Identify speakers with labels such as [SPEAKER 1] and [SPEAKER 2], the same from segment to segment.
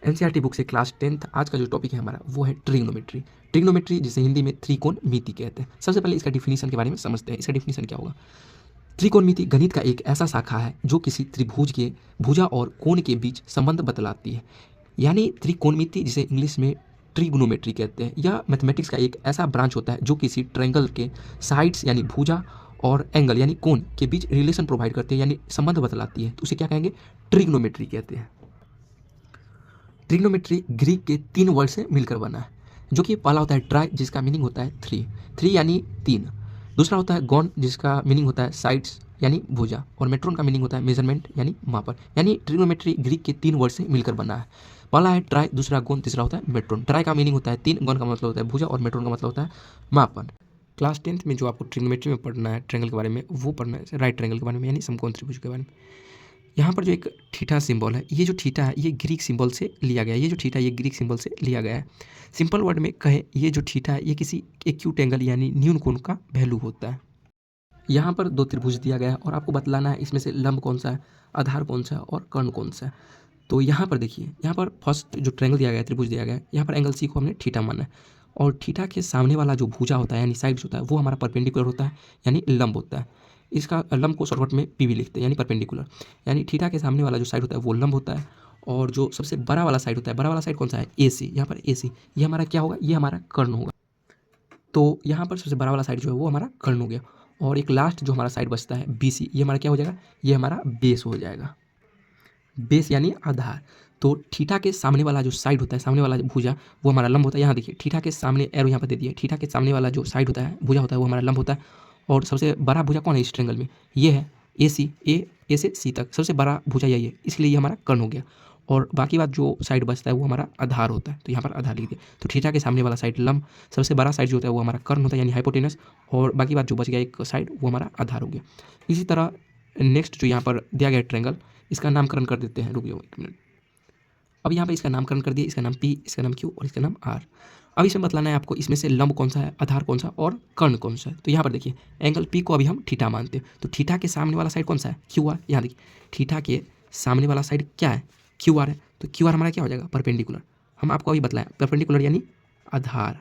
[SPEAKER 1] NCERT book से class 10th आज का जो टॉपिक है हमारा वो है ट्रिग्नोमेट्री। ट्रिग्नोमेट्री जिसे हिंदी में त्रिकोणमिति कहते हैं। सबसे पहले इसका डिफिनीशन के बारे में समझते हैं। इसका डिफिनीशन क्या होगा? त्रिकोणमिति गणित का एक ऐसा शाखा है जो किसी त्रिभुज के भुजा और कोण के बीच संबंध बतलाती है। यानी त्रिकोणमिति जिसे इंग्लिश में ट्रिग्नोमेट्री कहते हैं, यह मैथमेटिक्स का एक ऐसा ब्रांच होता है जो किसी ट्रायंगल के साइड्स यानी भुजा और एंगल यानी कोण के बीच रिलेशन प्रोवाइड करते हैं, यानी संबंध बतलाती है। तो उसे क्या कहेंगे? ट्रिग्नोमेट्री कहते हैं। ट्रिग्नोमेट्री ग्रीक के 3 वर्ड से मिलकर बना है, जो कि पहला होता है ट्राई जिसका मीनिंग होता है 3 यानी 3। दूसरा होता है गॉन जिसका मीनिंग होता है साइड्स यानी भुजा, और मेट्रोन का मीनिंग होता है मेजरमेंट यानी मापन। यानी ट्रिग्नोमेट्री ग्रीक के 3 वर्ड से मिलकर बना है। पहला है ट्राई, दूसरा गॉन, तीसरा होता है मेट्रोन। ट्राई का मीनिंग होता है 3, गॉन का मतलब होता है भुजा और मेट्रोन का मतलब होता है मापन। क्लास 10th में जो आपको ट्रिग्नोमेट्री में पढ़ना है ट्रायंगल के बारे में वो पढ़ना है, राइट ट्रायंगल के बारे में यानी समकोण त्रिभुज के बारे में। यहाँ पर जो एक थीटा सिंबल है, ये जो थीटा है ये ग्रीक सिंबल से लिया गया है। ये जो थीटा ये ग्रीक सिंबल से लिया गया है। सिंपल वर्ड में कहे, ये जो थीटा है ये किसी एक्यूट एंगल यानी न्यून कोण का वैल्यू होता है। यहाँ पर 2 त्रिभुज दिया गया है और आपको बतलाना है इसमें से लंब कौन सा है, आधार कौन सा है और कर्ण कौन सा है। तो यहाँ पर देखिए, यहाँ पर फर्स्ट जो ट्रायंगल दिया गया है, त्रिभुज दिया गया है, यहाँ पर एंगल सी को हमने थीटा माना है, और थीटा के सामने वाला जो भुजा होता है यानी साइड्स होता है वो हमारा परपेंडिकुलर होता है यानी लंब होता है। इसका लंब को शॉर्टकट में पीवी लिखते हैं यानी परपेंडिकुलर। यानी थीटा के सामने वाला जो साइड होता है वो लंब होता है, और जो सबसे बड़ा वाला साइड होता है, बड़ा वाला साइड कौन सा है? AC। यहाँ पर AC ये हमारा क्या होगा? ये हमारा कर्ण होगा। तो यहाँ पर सबसे बड़ा वाला साइड जो है वो हमारा कर्ण हो गया, और एक लास्ट जो हमारा साइड बचता है BC, ये हमारा क्या हो जाएगा? ये हमारा बेस हो जाएगा। बेस यानी आधार। तो थीटा के सामने वाला जो साइड होता है, सामने वाला जो भुजा वो हमारा लंब होता है। यहाँ देखिए थीटा के सामने एरो यहाँ पर दे दिया, थीटा के सामने वाला जो साइड होता है भुजा होता है वो हमारा लंब होता है। और सबसे बड़ा भुजा कौन है इस ट्रायंगल में? ये है AC। ए से C तक सबसे बड़ा भुजा यही है, इसलिए ये हमारा कर्ण हो गया। और बाकी बात जो साइड बचता है वो हमारा आधार होता है, तो यहाँ पर आधार लिख दिया। तो थीटा के सामने वाला साइड लंब, सबसे बड़ा साइड जो होता है वो हमारा कर्ण होता है यानी हाइपोटेनस, और बाकी बात जो बच गया एक साइड वो हमारा आधार हो गया। इसी तरह नेक्स्ट जो यहाँ पर दिया गया ट्रायंगल, इसका नामकरण कर देते हैं। रुक जाओ 1 मिनट। अब यहाँ पे इसका नामकरण कर दिया, इसका नाम P, इसका नाम Q और इसका नाम R। अब इसमें बतलाना है आपको इसमें से लंब कौन सा है, आधार कौन सा और कर्ण कौन सा है। तो यहाँ पर देखिए एंगल P को अभी हम थीटा मानते हैं, तो थीटा के सामने वाला साइड कौन सा है? QR। यहाँ देखिए थीटा के सामने वाला साइड क्या है? QR है। तो QR हमारा क्या हो जाएगा? परपेंडिकुलर। हम आपको अभी बतलाएं परपेंडिकुलर यानी आधार,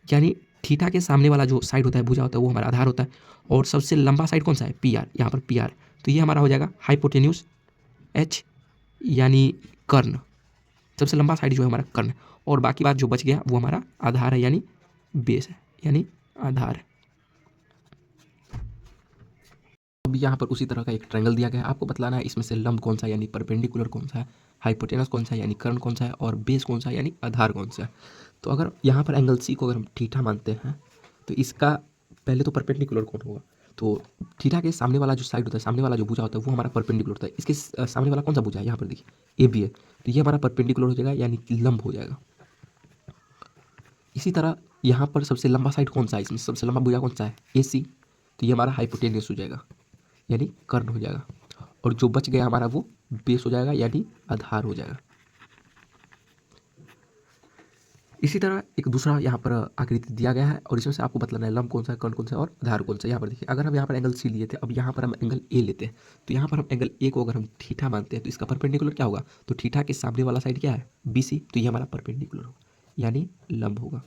[SPEAKER 1] यानी थीटा के सामने वाला जो साइड होता है भुजा होता है वो हमारा आधार होता है, और सबसे लंबा साइड कौन सा है? PR। यहाँ पर PR, तो ये हमारा हो जाएगा हाइपोटेन्यूज H यानी कर्ण। सबसे लंबा साइड जो है हमारा कर्ण, और बाकी बात जो बच गया वो हमारा आधार है यानी बेस है, यानी आधार है। अब यहाँ पर उसी तरह का एक ट्रायंगल दिया गया है, आपको बतलाना है इसमें से लंब कौन सा यानी परपेंडिकुलर कौन सा है, हाइपोटेनस कौन सा है यानी कर्ण कौन सा है, और बेस कौन सा है यानी आधार कौन सा है। तो अगर यहाँ पर एंगल C को अगर हम थीटा मानते हैं तो इसका पहले तो परपेंडिकुलर कौन होगा? तो थीटा के सामने वाला जो साइड होता है, सामने वाला जो भुजा होता है वो हमारा परपेंडिकुलर होता है। इसके सामने वाला कौन सा भुजा है? यहाँ पर देखिए AB है, तो ये हमारा परपेंडिकुलर हो जाएगा यानी लंब हो जाएगा। इसी तरह यहाँ पर सबसे लंबा साइड कौन सा है? इसमें सबसे लंबा भुजा कौन सा है? AC, तो ये हमारा हाइपोटेन्यूस हो जाएगा यानी कर्ण हो जाएगा, और जो बच गया हमारा वो बेस हो जाएगा यानी आधार हो जाएगा। इसी तरह एक दूसरा यहाँ पर आकृति दिया गया है, और इसमें से आपको बतलाना है लंब कौन सा है, कर्ण कौन सा है और आधार कौन सा है। यहाँ पर देखिए अगर हम यहाँ पर एंगल C लिए थे, अब यहाँ पर हम एंगल A लेते हैं, तो यहाँ पर हम एंगल A को अगर हम थीटा मानते हैं तो इसका परपेंडिकुलर क्या होगा? तो थीटा के सामने वाला साइड क्या है? BC, तो ये हमारा परपेंडिकुलर होगा यानी लंब होगा।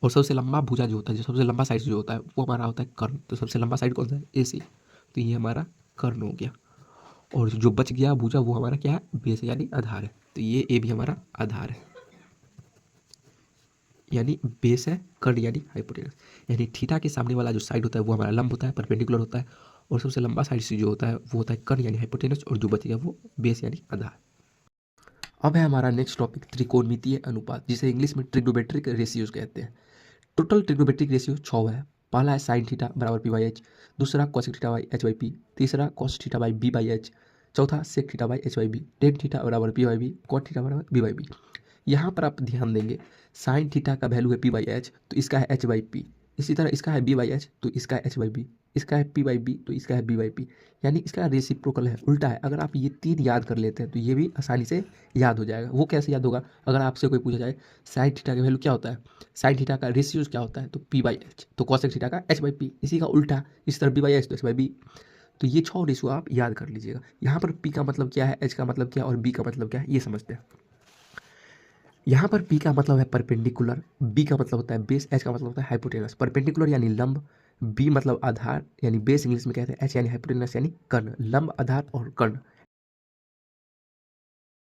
[SPEAKER 1] और सबसे लंबा भुजा जो होता है, जो सबसे लंबा साइड जो होता है वो हमारा होता है कर्ण, तो सबसे लंबा साइड कौन सा है? AC, तो ये हमारा कर्ण हो गया। और जो बच गया भुजा वो हमारा क्या है? बेस यानी आधार है, तो ये A भी हमारा आधार है यानी बेस है, कर्ण यानी हाइपोटेनस। यानी थीटा के सामने वाला जो साइड होता है वो हमारा लंब होता है, परपेंडिकुलर होता है, और सबसे लंबा साइड से जो होता है वो होता है कर्ण यानी हाइपोटेनस, और जो बचेगा वो बेस यानी आधार। अब है हमारा नेक्स्ट टॉपिक त्रिकोणमितीय अनुपात, जिसे इंग्लिश में ट्रिग्नोमेट्रिक रेशियोज कहते हैं। टोटल ट्रिग्नोमेट्रिक रेशियो 6 है। पहला है साइन थीटा बराबर P/H, दूसरा कॉसेक थीटा बाई H/P, तीसरा कॉस थीटा बाई B/H, चौथा sec theta by H/B, tan theta बराबर P/B, कॉट थीटा बराबर B/B। यहाँ पर आप ध्यान देंगे साइन थीटा का वैल्यू है P/H, तो इसका है H/P। इसी तरह इसका है B/H, तो इसका है H/B, इसका है P/B, तो इसका है B/P। यानी इसका रेसिप्रोकल है, उल्टा है। अगर आप ये 3 याद कर लेते हैं तो ये भी आसानी से याद हो जाएगा। वो कैसे याद होगा? अगर आपसे कोई पूछा जाए साइन थीटा का वैल्यू क्या होता है, साइन थीटा का रेशियोज क्या होता है, तो P/H, तो कॉसेक थीटा का H/P, इसी का उल्टा इस तरफ B/H तो H/B। तो ये 6 रेशियो आप याद कर लीजिएगा। यहाँ पर पी का मतलब क्या है, एच का मतलब क्या है और बी का मतलब क्या है, ये समझते हैं। यहाँ पर पी का मतलब है परपेंडिकुलर, बी का मतलब होता है बेस, एच का मतलब होता है हाइपोटेनस। परपेंडिकुलर यानी लंब, बी मतलब आधार यानी बेस इंग्लिश में कहते हैं, एच यानी हाइपोटेनस यानी कर्ण। लंब, आधार और कर्ण